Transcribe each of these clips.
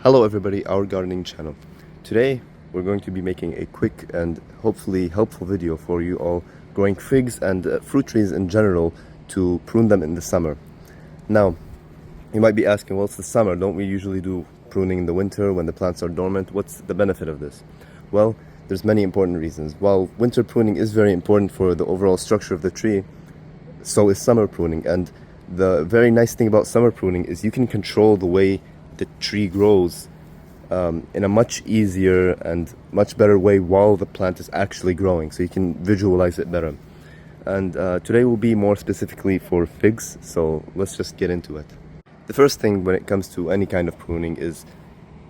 Hello everybody, our gardening channel. Today we're going to be making a quick and hopefully helpful video for you all growing figs and fruit trees in general to prune them in the summer. Now, you might be asking, well, it's the summer, don't we usually do pruning in the winter when the plants are dormant? What's the benefit of this? Well, there's many important reasons. While winter pruning is very important for the overall structure of the tree, so is summer pruning. And the very nice thing about summer pruning is you can control the way the tree grows in a much easier and much better way while the plant is actually growing, so you can visualize it better. And today will be more specifically for figs, so let's just get into it. The first thing when it comes to any kind of pruning is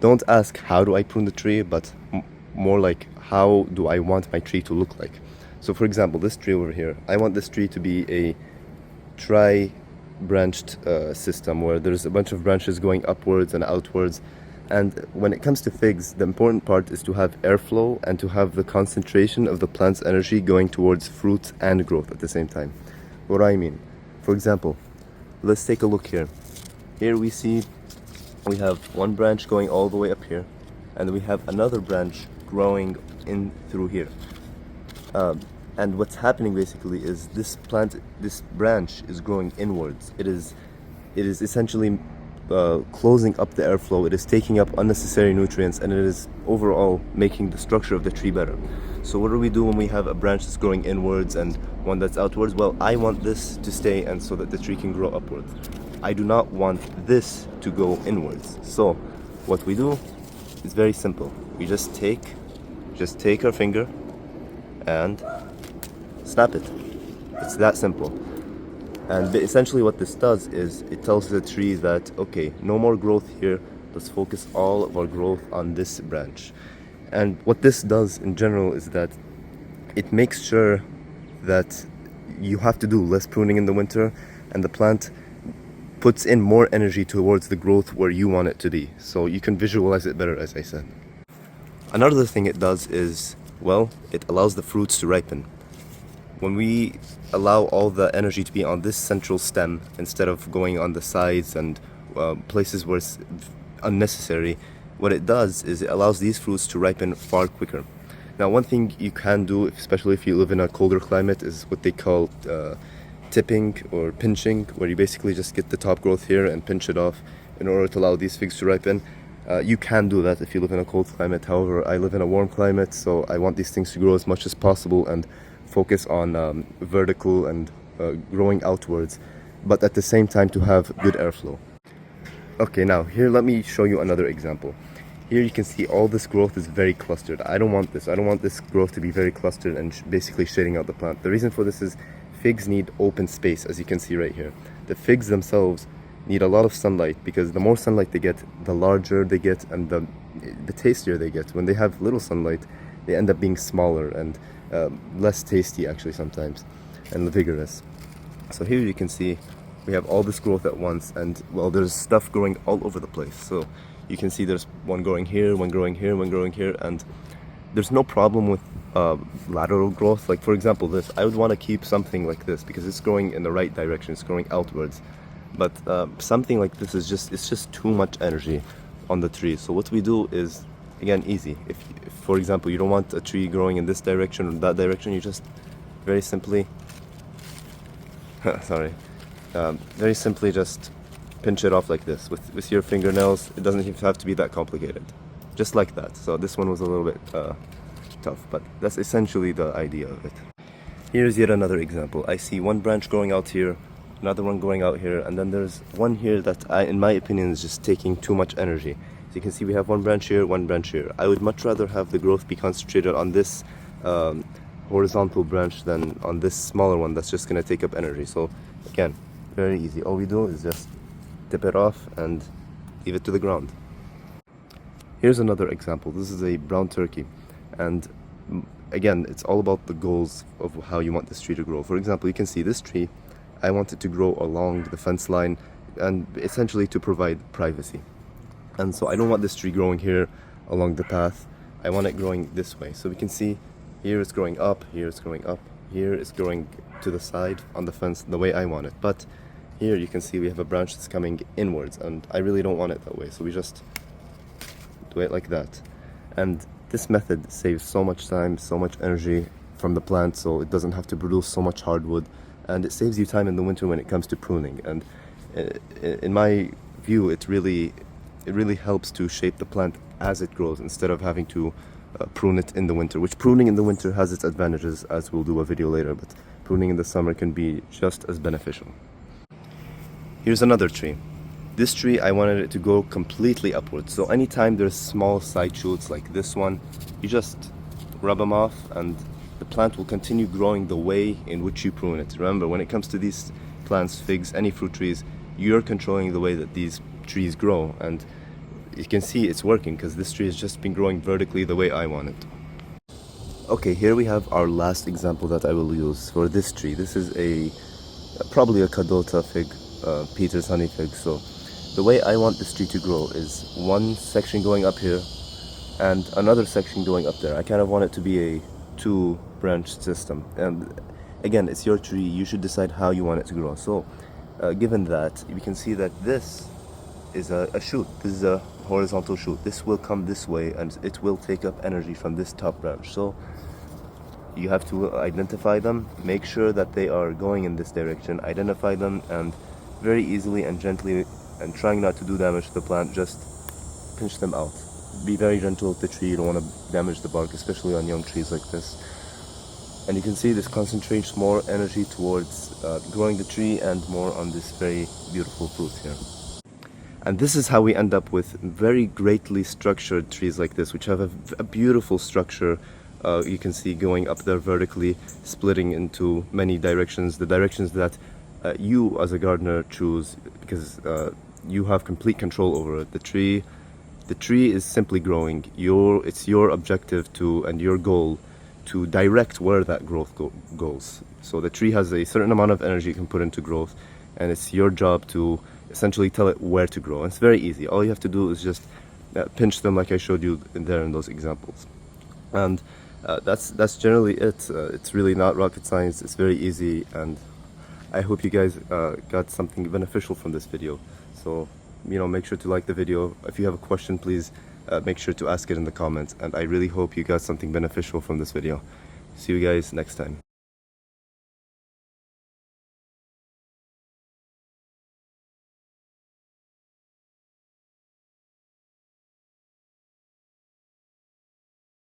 don't ask how do I prune the tree, but more like how do I want my tree to look like. So for example, this tree over here, I want this tree to be a tri-branched system where there's a bunch of branches going upwards and outwards. And when it comes to figs, the important part is to have airflow and to have the concentration of the plant's energy going towards fruit and growth at the same time. What do I mean? For example, let's take a look here. Here we see we have one branch going all the way up here, and we have another branch growing in through here. And what's happening basically is this branch is growing inwards. It is essentially closing up the airflow. It is taking up unnecessary nutrients, and it is overall making the structure of the tree better. So what do we do when we have a branch that's growing inwards and one that's outwards? Well, I want this to stay and so that the tree can grow upwards. I do not want this to go inwards. So what we do is very simple. We just take our finger and snap it. It's that simple. And essentially what this does is it tells the tree that, okay, no more growth here. Let's focus all of our growth on this branch. And what this does in general is that it makes sure that you have to do less pruning in the winter, and the plant puts in more energy towards the growth where you want it to be. So you can visualize it better, as I said. Another thing it does is, well, it allows the fruits to ripen. When we allow all the energy to be on this central stem instead of going on the sides and places where it's unnecessary, what it does is it allows these fruits to ripen far quicker. Now, one thing you can do, especially if you live in a colder climate, is what they call tipping or pinching, where you basically just get the top growth here and pinch it off in order to allow these figs to ripen. You can do that if you live in a cold climate. However, I live in a warm climate, so I want these things to grow as much as possible and focus on vertical and growing outwards, but at the same time to have good airflow. Okay, now here let me show you another example. Here you can see all this growth is very clustered. I don't want this. I don't want this growth to be very clustered and basically shading out the plant. The reason for this is figs need open space, as you can see right here. The figs themselves need a lot of sunlight, because the more sunlight they get, the larger they get and the tastier they get. When they have little sunlight, they end up being smaller and less tasty actually sometimes, and vigorous. So here you can see we have all this growth at once, and well, there's stuff growing all over the place. So you can see there's one growing here, one growing here, one growing here, and there's no problem with lateral growth. Like for example this, I would want to keep something like this because it's growing in the right direction, it's growing outwards. But something like this is it's just too much energy on the tree. So what we do is, again, easy. If for example you don't want a tree growing in this direction or that direction, you just very simply very simply just pinch it off like this with your fingernails. It doesn't even have to be that complicated, just like that. So this one was a little bit tough, but that's essentially the idea of it. Here's yet another example. I see one branch growing out here, another one going out here, and then there's one here that in my opinion is just taking too much energy. So you can see we have one branch here, one branch here. I would much rather have the growth be concentrated on this horizontal branch than on this smaller one that's just going to take up energy. So again, very easy. All we do is just tip it off and leave it to the ground. Here's another example. This is a brown turkey, and again, it's all about the goals of how you want this tree to grow. For example, you can see this tree, I want it to grow along the fence line and essentially to provide privacy. And so I don't want this tree growing here along the path. I want it growing this way. So we can see here it's growing up, here it's growing up, here it's growing to the side on the fence the way I want it. But here you can see we have a branch that's coming inwards, and I really don't want it that way. So we just do it like that. And this method saves so much time, so much energy from the plant, so it doesn't have to produce so much hardwood, and it saves you time in the winter when it comes to pruning. And in my view, it really helps to shape the plant as it grows instead of having to prune it in the winter, which pruning in the winter has its advantages, as we'll do a video later, but pruning in the summer can be just as beneficial. Here's another tree. This tree, I wanted it to go completely upwards, so anytime there's small side shoots like this one, you just rub them off and the plant will continue growing the way in which you prune it. Remember, when it comes to these plants, figs, any fruit trees, you're controlling the way that these trees grow, and you can see it's working because this tree has just been growing vertically the way I want it. Okay, here we have our last example that I will use for this tree. This is probably a Cadota fig, Peter's honey fig. So the way I want this tree to grow is one section going up here and another section going up there. I kind of want it to be a two-branch system, and again, it's your tree, you should decide how you want it to grow. So given that, you can see that this is a shoot. This is a horizontal shoot. This will come this way and it will take up energy from this top branch. So you have to identify them, make sure that they are going in this direction, identify them, and very easily and gently, and trying not to do damage to the plant, just pinch them out. Be very gentle with the tree, you don't want to damage the bark, especially on young trees like this. And you can see this concentrates more energy towards growing the tree and more on this very beautiful fruit here. And this is how we end up with very greatly structured trees like this, which have a beautiful structure. You can see going up there vertically, splitting into many directions, the directions that you as a gardener choose, because you have complete control over it. The tree is simply growing. It's your objective and your goal to direct where that growth goes. So the tree has a certain amount of energy you can put into growth, and it's your job to essentially tell it where to grow. And it's very easy. All you have to do is just pinch them like I showed you in those examples. And that's generally it. It's really not rocket science. It's very easy, and I hope you guys got something beneficial from this video. So, make sure to like the video. If you have a question, please make sure to ask it in the comments, and I really hope you got something beneficial from this video. See you guys next time.